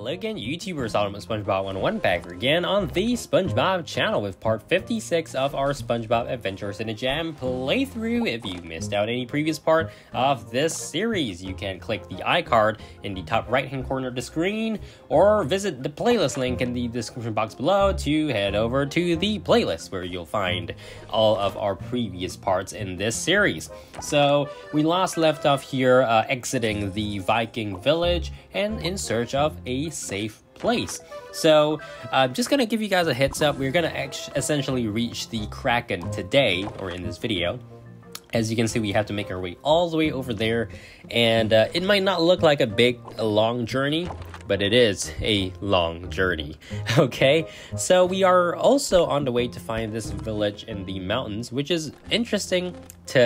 Hello again, YouTubers, SpongeBob 101 back again on the SpongeBob channel with part 56 of our SpongeBob Adventures in a Jam playthrough. If you missed out any previous part of this series, you can click the iCard in the top right hand corner of the screen or visit the playlist link in the description box below to head over to the playlist where you'll find all of our previous parts in this series. So we last left off here exiting the Viking Village and in search of a safe place. So I'm just gonna give you guys a heads up. We're gonna essentially reach the Kraken today, or in this video. As you can see, we have to make our way all the way over there, and it might not look like a long journey, but it is a long journey. Okay, so we are also on the way to find this village in the mountains, which is interesting to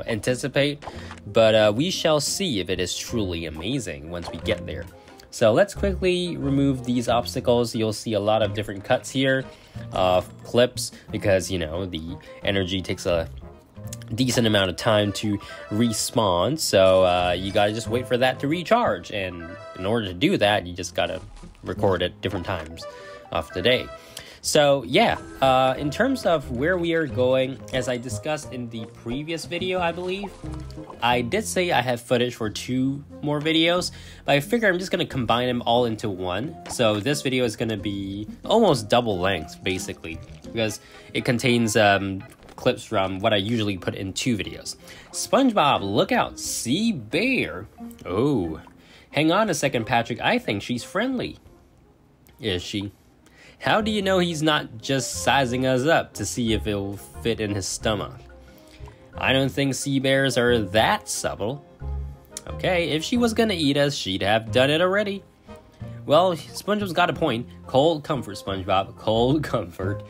anticipate, but we shall see if it is truly amazing once we get there. So let's quickly remove these obstacles. You'll see a lot of different cuts here of clips because the energy takes a decent amount of time to respawn, so you gotta just wait for that to recharge, and in order to do that you just gotta record at different times of the day. So yeah, in terms of where we are going, as I discussed in the previous video, I believe I did say I have footage for 2 more videos, but I figure I'm just gonna combine them all into one. So this video is gonna be almost double length basically, because it contains clips from what I usually put in 2 videos. SpongeBob, look out, Seab Bear. Oh, hang on a second, Patrick. I think she's friendly. Is she? How do you know he's not just sizing us up to see if it'll fit in his stomach? I don't think sea bears are that subtle. Okay, if she was gonna eat us, she'd have done it already. Well, SpongeBob's got a point. Cold comfort, SpongeBob. Cold comfort.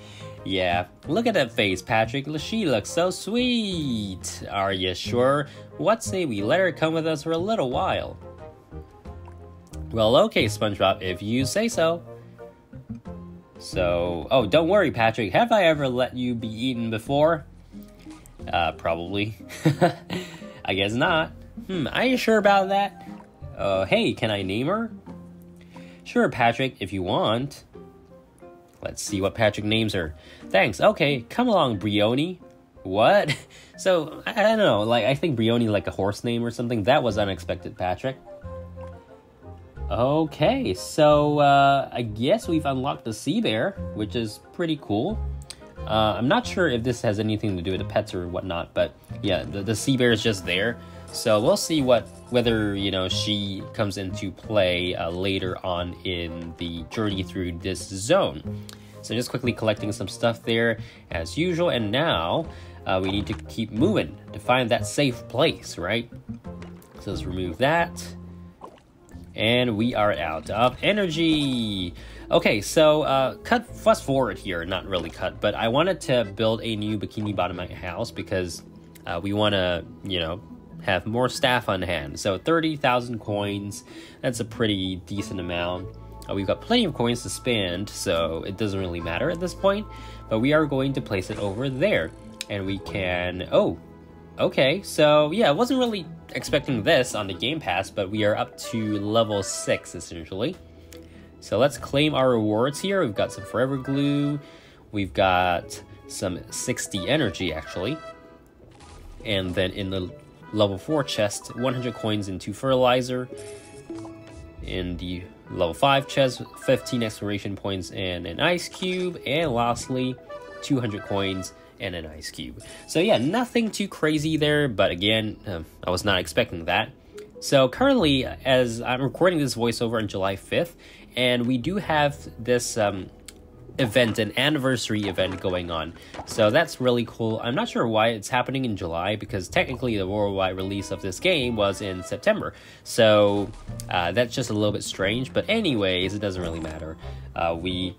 Yeah, look at that face, Patrick. She looks so sweet. Are you sure? What say we let her come with us for a little while? Well, okay, SpongeBob, if you say so. So, oh, don't worry, Patrick. Have I ever let you be eaten before? Probably. I guess not. Are you sure about that? Hey, can I name her? Sure, Patrick, if you want. Let's see what Patrick names her. Thanks. Okay, come along, Brioni. What? So, I don't know, I think Brioni like a horse name or something. That was unexpected, Patrick. Okay, so I guess we've unlocked the Sea Bear, which is pretty cool. I'm not sure if this has anything to do with the pets or whatnot, but yeah, the Sea Bear is just there. So we'll see whether she comes into play later on in the journey through this zone. So just quickly collecting some stuff there as usual, and now we need to keep moving to find that safe place, right? So let's remove that. And we are out of energy. Okay, so fast forward here, not really cut, but I wanted to build a new Bikini Bottom house because we want to, have more staff on hand. So 30,000 coins, that's a pretty decent amount. We've got plenty of coins to spend, so it doesn't really matter at this point, but we are going to place it over there, and we can, oh, okay, so yeah, I wasn't really expecting this on the Game Pass, but we are up to level 6 essentially. So let's claim our rewards here. We've got some forever glue, we've got some 60 energy actually, and then in the level 4 chest, 100 coins into fertilizer. In the level 5 chest, 15 exploration points and an ice cube, and lastly 200 coins and an ice cube. So yeah, nothing too crazy there, but again, I was not expecting that. So currently, as I'm recording this voiceover on July 5th, and we do have this event, an anniversary event going on. So that's really cool. I'm not sure why it's happening in July, because technically the worldwide release of this game was in September. So that's just a little bit strange, but anyways, it doesn't really matter. We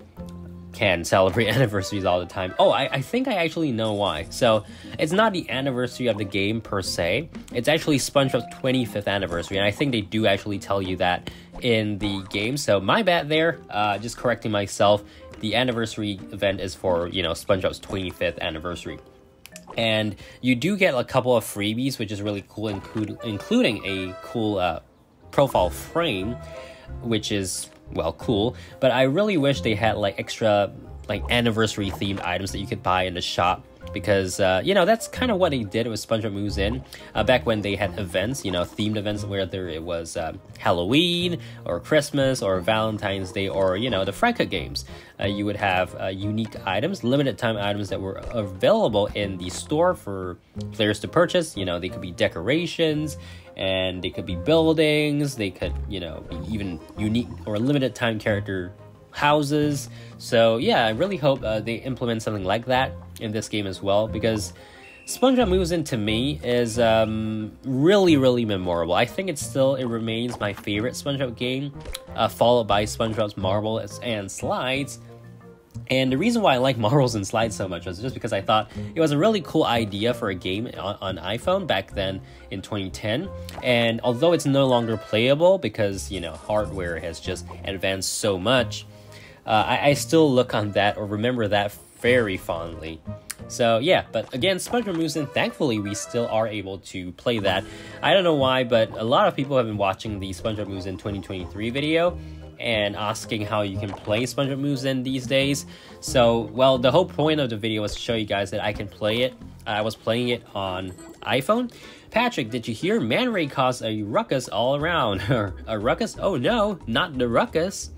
can celebrate anniversaries all the time. Oh, I think I actually know why. So it's not the anniversary of the game per se, it's actually SpongeBob's 25th anniversary, and I think they do actually tell you that in the game, so my bad there. Just correcting myself, the anniversary event is for SpongeBob's 25th anniversary. And you do get a couple of freebies, which is really cool, including a cool profile frame, which is well, cool, but I really wish they had like extra like anniversary themed items that you could buy in the shop, because you know, that's kind of what they did with SpongeBob Moves In back when they had events, you know, themed events, whether it was Halloween or Christmas or Valentine's Day or, you know, the Franca games. You would have unique items, limited time items that were available in the store for players to purchase. You know, they could be decorations, and they could be buildings, they could, you know, be even unique or limited time character houses. So yeah, I really hope they implement something like that in this game as well, because SpongeBob Moves In to me is really memorable. I think it remains my favorite SpongeBob game, followed by SpongeBob's Marbles and Slides. And the reason why I like Marbles and Slides so much was just because I thought it was a really cool idea for a game on iPhone back then in 2010. And although it's no longer playable because, you know, hardware has just advanced so much, I still look on that or remember that very fondly. So yeah, but again, SpongeBob Moves In, thankfully we still are able to play that. I don't know why, but a lot of people have been watching the SpongeBob Moves In 2023 video and asking how you can play SpongeBob Moves In these days. So, well, the whole point of the video was to show you guys that I can play it. I was playing it on iPhone. Patrick, did you hear? Man Ray caused a ruckus all around. A ruckus? Oh no, not the ruckus.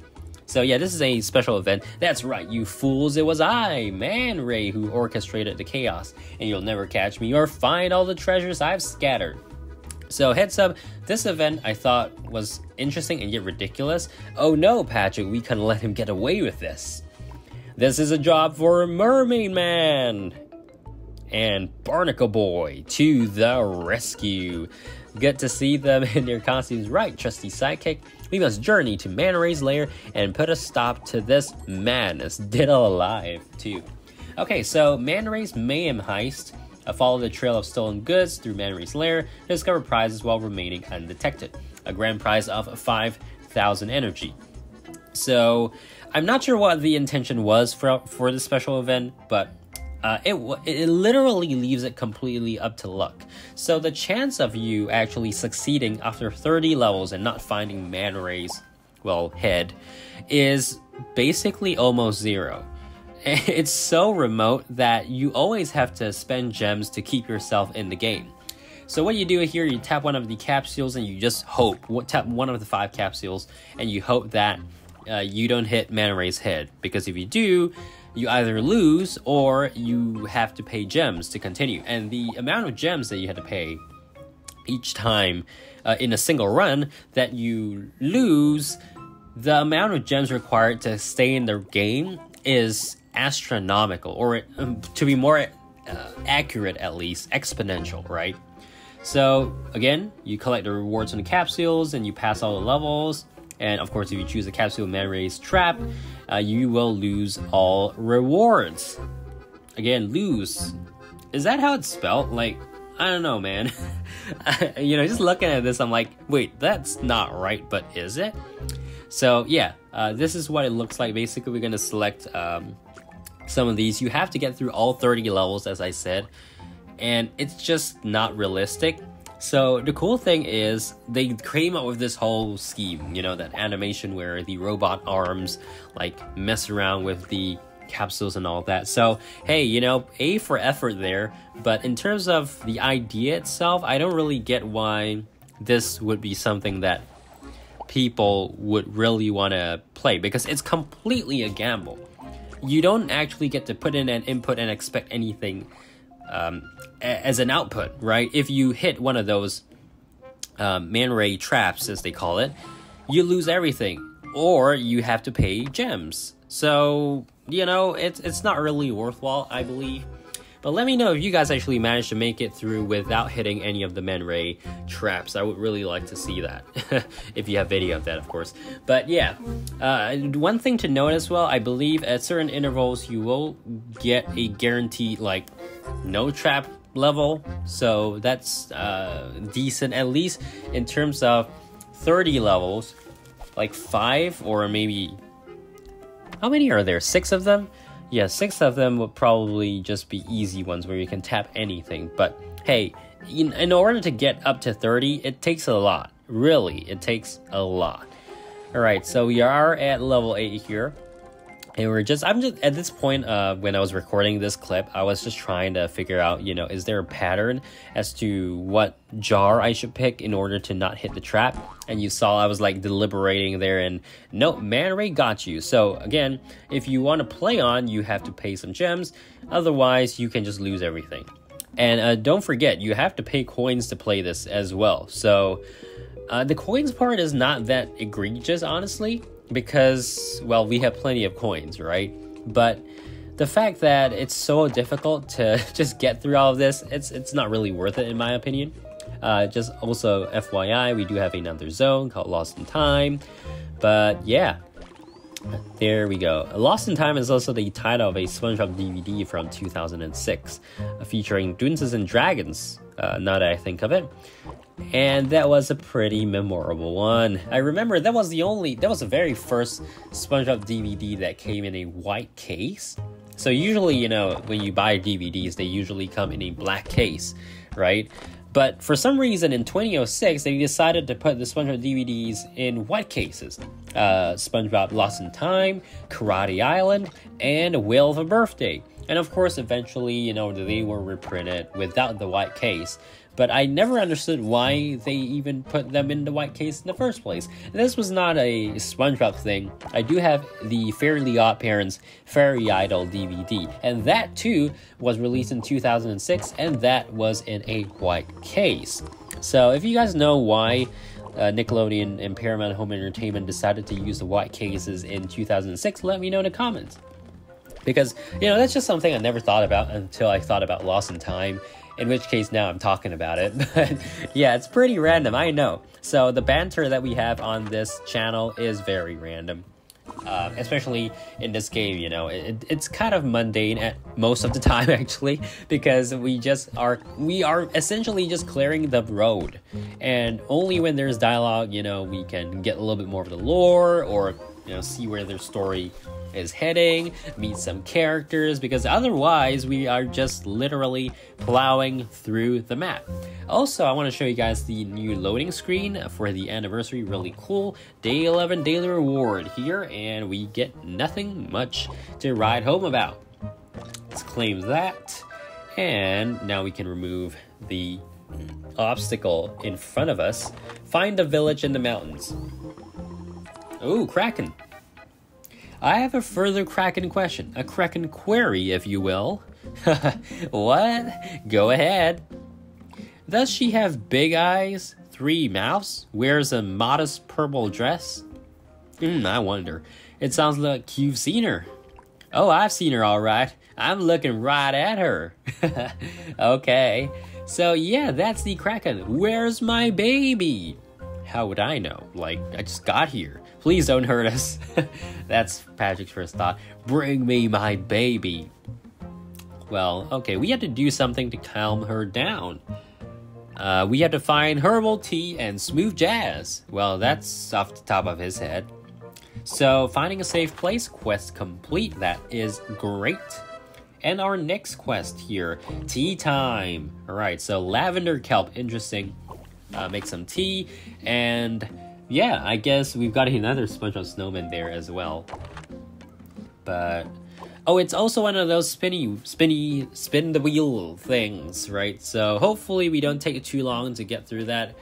So yeah, this is a special event. That's right, you fools, it was I, Man Ray, who orchestrated the chaos, and you'll never catch me or find all the treasures I've scattered. So heads up, this event I thought was interesting and yet ridiculous. Oh no, Patrick, we couldn't let him get away with this. This is a job for Mermaid Man and Barnacle Boy to the rescue. Good to see them in their costumes, right, trusty sidekick? We must journey to Man Ray's lair and put a stop to this madness. Dead or alive, too. Okay, so Man Ray's mayhem heist. Follow the trail of stolen goods through Man Ray's lair to discover prizes while remaining undetected. A grand prize of 5,000 energy. So, I'm not sure what the intention was for this special event, but it literally leaves it completely up to luck. So the chance of you actually succeeding after 30 levels and not finding Man Ray's, well, head is basically almost zero. It's so remote that you always have to spend gems to keep yourself in the game. So what you do here, you tap one of the capsules and you just hope, tap one of the 5 capsules and you hope that you don't hit Man Ray's head, because if you do, you either lose or you have to pay gems to continue. And the amount of gems that you had to pay each time in a single run that you lose, the amount of gems required to stay in the game is astronomical, or to be more accurate at least, exponential, right? So again, you collect the rewards from the capsules and you pass all the levels. And of course, if you choose a capsule Man Ray's trap, you will lose all rewards. Again, lose. Is that how it's spelled? Like, I don't know, man. You know, just looking at this, I'm like, wait, that's not right, but is it? So yeah, this is what it looks like. Basically, we're going to select some of these. You have to get through all 30 levels, as I said, and it's just not realistic. So the cool thing is they came up with this whole scheme, you know, that animation where the robot arms like mess around with the capsules and all that. So hey, you know, A for effort there, but in terms of the idea itself, I don't really get why this would be something that people would really want to play, because it's completely a gamble. You don't actually get to put in an input and expect anything as an output, right? If you hit one of those Man Ray traps, as they call it, you lose everything, or you have to pay gems. So, you know, it's not really worthwhile, I believe. But let me know if you guys actually managed to make it through without hitting any of the Man Ray traps. I would really like to see that, if you have video of that, of course. But yeah, one thing to note as well, I believe at certain intervals you will get a guaranteed, like, no trap level. So that's decent, at least in terms of 30 levels, like 5 or maybe... How many are there? 6 of them? Yeah, 6 of them would probably just be easy ones where you can tap anything. But hey, in order to get up to 30, it takes a lot. Really, it takes a lot. Alright, so we are at level 8 here. And I'm just at this point, when I was recording this clip, I was just trying to figure out, you know, is there a pattern as to what jar I should pick in order to not hit the trap? And you saw I was like deliberating there, and nope, Man Ray got you. So again, if you want to play on, you have to pay some gems. Otherwise, you can just lose everything. And don't forget, you have to pay coins to play this as well. So the coins part is not that egregious, honestly. Because, well, we have plenty of coins, right? But the fact that it's so difficult to just get through all of this, it's not really worth it in my opinion. Just also FYI, we do have another zone called Lost in Time. But yeah, there we go. Lost in Time is also the title of a SpongeBob DVD from 2006, featuring Dunces and Dragons, now that I think of it. And that was a pretty memorable one. I remember that was the very first SpongeBob DVD that came in a white case. So usually, you know, when you buy DVDs, they usually come in a black case, right? But for some reason in 2006, they decided to put the SpongeBob DVDs in white cases. SpongeBob Lost in Time, Karate Island, and Whale of a Birthday. And of course, eventually, you know, they were reprinted without the white case. But I never understood why they even put them in the white case in the first place. This was not a SpongeBob thing. I do have the Fairly OddParents Fairy Idol DVD, and that too was released in 2006, and that was in a white case. So if you guys know why Nickelodeon and Paramount Home Entertainment decided to use the white cases in 2006, let me know in the comments. Because, you know, that's just something I never thought about until I thought about Lost in Time. In which case, now I'm talking about it. But yeah, it's pretty random, I know. So the banter that we have on this channel is very random. Especially in this game, you know, it's kind of mundane at most of the time, actually. Because we are essentially just clearing the road. And only when there's dialogue, you know, we can get a little bit more of the lore, or, you know, see where their story is heading, meet some characters, because otherwise we are just literally plowing through the map. Also, I want to show you guys the new loading screen for the anniversary. Really cool. Day 11 daily reward here, and we get nothing much to ride home about. Let's claim that, and now we can remove the obstacle in front of us. Find a village in the mountains. Ooh, Kraken. I have a further Kraken question, a Kraken query, if you will. What? Go ahead. Does she have big eyes, 3 mouths, wears a modest purple dress? I wonder. It sounds like you've seen her. Oh, I've seen her all right. I'm looking right at her. Okay. So yeah, that's the Kraken. Where's my baby? How would I know? Like, I just got here. Please don't hurt us. That's Patrick's first thought. Bring me my baby. Well, okay, we had to do something to calm her down. We had to find herbal tea and smooth jazz. Well, that's off the top of his head. So, finding a safe place, quest complete. That is great. And our next quest here, tea time. Alright, so lavender kelp, interesting. Make some tea, and yeah, I guess we've got another SpongeBob snowman there as well. But oh, it's also one of those spin the wheel things, right? So hopefully we don't take too long to get through that.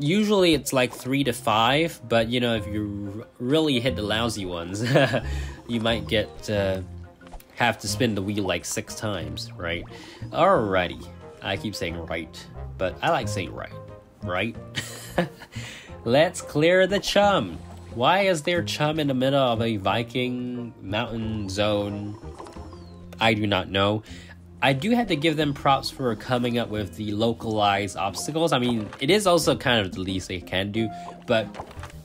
Usually it's like 3 to 5, but you know, if you really hit the lousy ones, you might get have to spin the wheel like 6 times, right? Alrighty, I keep saying right, but I like saying right? Let's clear the chum. Why is there chum in the middle of a Viking mountain zone? I do not know. I do have to give them props for coming up with the localized obstacles. I mean, it is also kind of the least they can do, but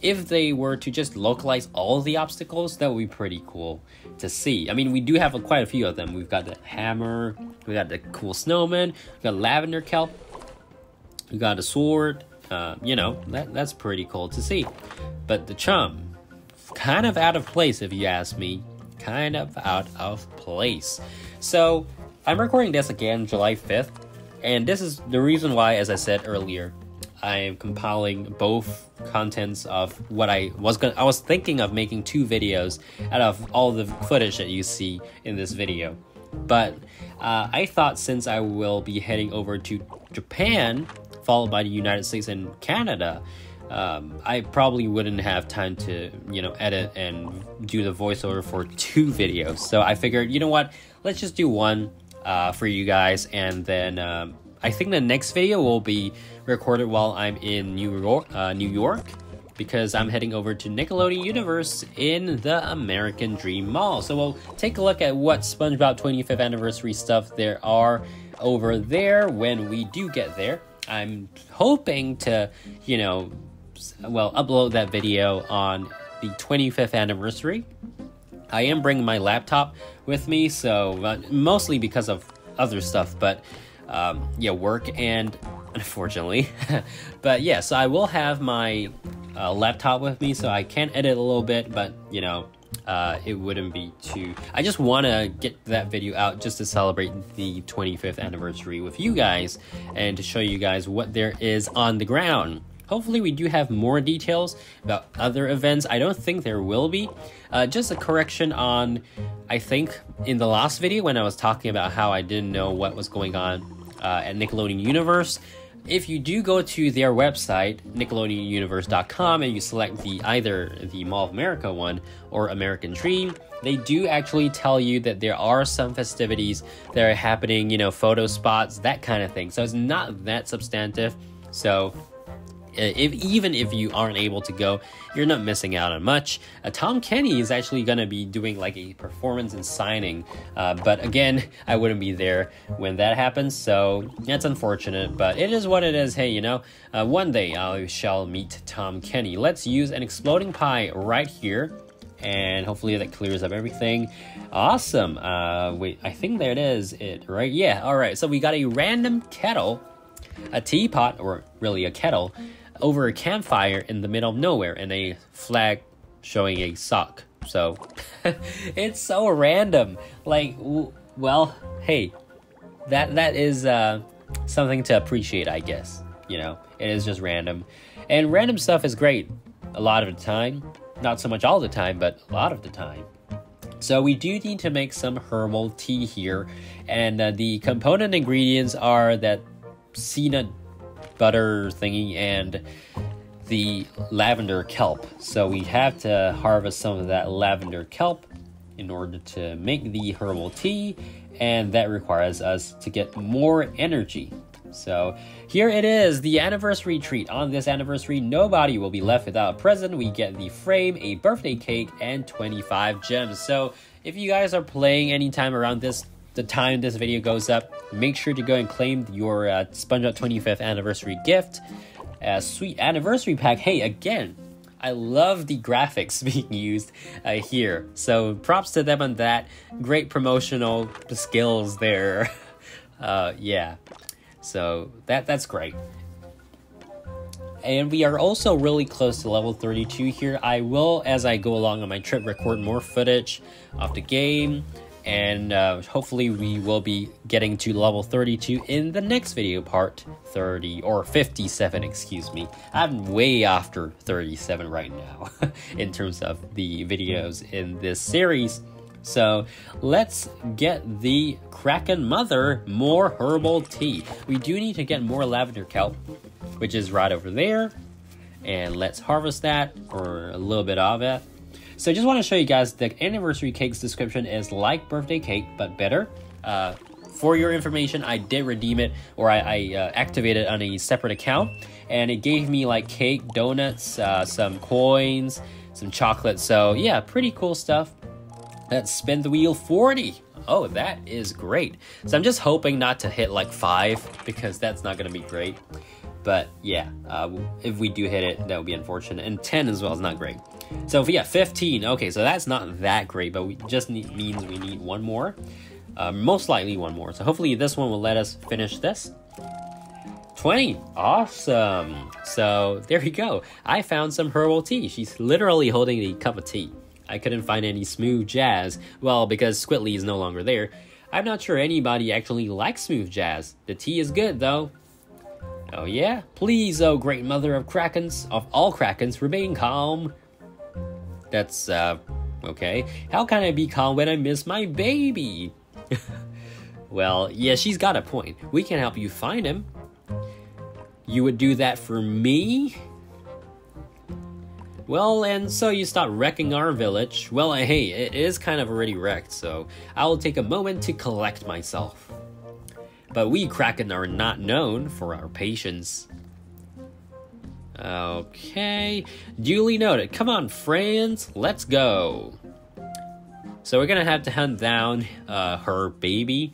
if they were to just localize all the obstacles, that would be pretty cool to see. I mean, we do have quite a few of them. We've got the hammer, we got the cool snowman, we got lavender kelp, we got a sword. You know, that's pretty cool to see. But the chum, kind of out of place if you ask me. Kind of out of place. So, I'm recording this again July 5th. And this is the reason why, as I said earlier, I am compiling both contents of what I was thinking of making 2 videos out of all the footage that you see in this video. But I thought since I will be heading over to Japan, followed by the United States and Canada, I probably wouldn't have time to, edit and do the voiceover for 2 videos. So I figured, you know what, let's just do one for you guys, and then I think the next video will be recorded while I'm in New York, because I'm heading over to Nickelodeon Universe in the American Dream Mall. So we'll take a look at what SpongeBob 25th anniversary stuff there are over there when we do get there. I'm hoping to, upload that video on the 25th anniversary. I am bringing my laptop with me, so mostly because of other stuff, but work and unfortunately. But yeah, so I will have my laptop with me, so I can edit a little bit, but it wouldn't be too... I just want to get that video out just to celebrate the 25th anniversary with you guys and to show you guys what there is on the ground. Hopefully we do have more details about other events. I don't think there will be. Just a correction on, I think, in the last video when I was talking about how I didn't know what was going on at Nickelodeon Universe. If you do go to their website, nickelodeonuniverse.com, and you select either the Mall of America one or American Dream, they do actually tell you that there are some festivities that are happening, photo spots, that kind of thing. So it's not that substantive. So even if you aren't able to go, you're not missing out on much. Tom Kenny is actually going to be doing like a performance and signing, but again, I wouldn't be there when that happens, so that's unfortunate, but it is what it is. Hey, one day I shall meet Tom Kenny. Let's use an exploding pie right here, and hopefully that clears up everything. Awesome. Wait, I think there it is, right? Yeah, all right, so we got a random kettle, a teapot, or really a kettle, over a campfire in the middle of nowhere, and a flag showing a sock. So it's so random. Like, well, hey, that is something to appreciate, I guess. It is just random, and random stuff is great a lot of the time. Not so much all the time, but a lot of the time. So we do need to make some herbal tea here, and the component ingredients are that peanut butter thingy and the lavender kelp. So we have to harvest some of that lavender kelp in order to make the herbal tea, and that requires us to get more energy. So here it is, the anniversary treat. On this anniversary, nobody will be left without a present. We get the frame, a birthday cake, and 25 gems. So if you guys are playing anytime around the time this video goes up, make sure to go and claim your SpongeBob 25th anniversary gift. Sweet anniversary pack. Hey, again, I love the graphics being used here. So props to them on that. Great promotional skills there. Yeah, so that's great. And we are also really close to level 32 here. I will, as I go along on my trip, record more footage of the game. And hopefully we will be getting to level 32 in the next video, part 30 or 57, excuse me. I'm way after 37 right now in terms of the videos in this series. So let's get the Kraken Mother more herbal tea. We do need to get more lavender kelp, which is right over there. And let's harvest that, or a little bit of it. So I just want to show you guys the anniversary cake's description is like birthday cake, but better. For your information, I did redeem it, or I activated on a separate account, and it gave me like cake, donuts, some coins, some chocolate. So yeah, pretty cool stuff. Let's spin the wheel. 40. Oh, that is great. So I'm just hoping not to hit like 5, because that's not going to be great. But yeah, if we do hit it, that would be unfortunate. And 10 as well is not great. So if we got 15, okay, so that's not that great, but we just means we need one more. Most likely one more. So hopefully this one will let us finish this. 20, awesome. So there we go. I found some herbal tea. She's literally holding a cup of tea. I couldn't find any smooth jazz. Well, because Squidly is no longer there. I'm not sure anybody actually likes smooth jazz. The tea is good though. Oh yeah? Please, oh great mother of Krakens, of all Krakens, remain calm. That's, okay. How can I be calm when I miss my baby? Well, yeah, she's got a point. We can help you find him. You would do that for me? Well, and so you stop wrecking our village. Well, hey, it is kind of already wrecked, so I will take a moment to collect myself. But we Kraken are not known for our patience. Okay, duly noted. Come on, friends, let's go. So we're gonna have to hunt down her baby,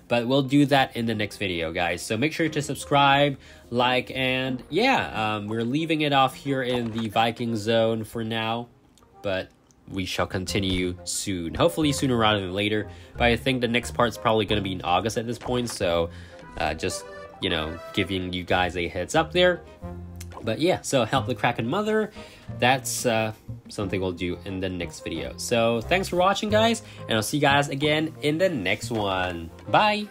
but we'll do that in the next video, guys. So make sure to subscribe, like, and yeah, we're leaving it off here in the Viking zone for now, but we shall continue soon. Hopefully sooner rather than later, but I think the next part's probably going to be in August at this point, so just, you know, giving you guys a heads up there. But yeah, so help the Kraken Mother, that's something we'll do in the next video. So thanks for watching, guys, and I'll see you guys again in the next one. Bye!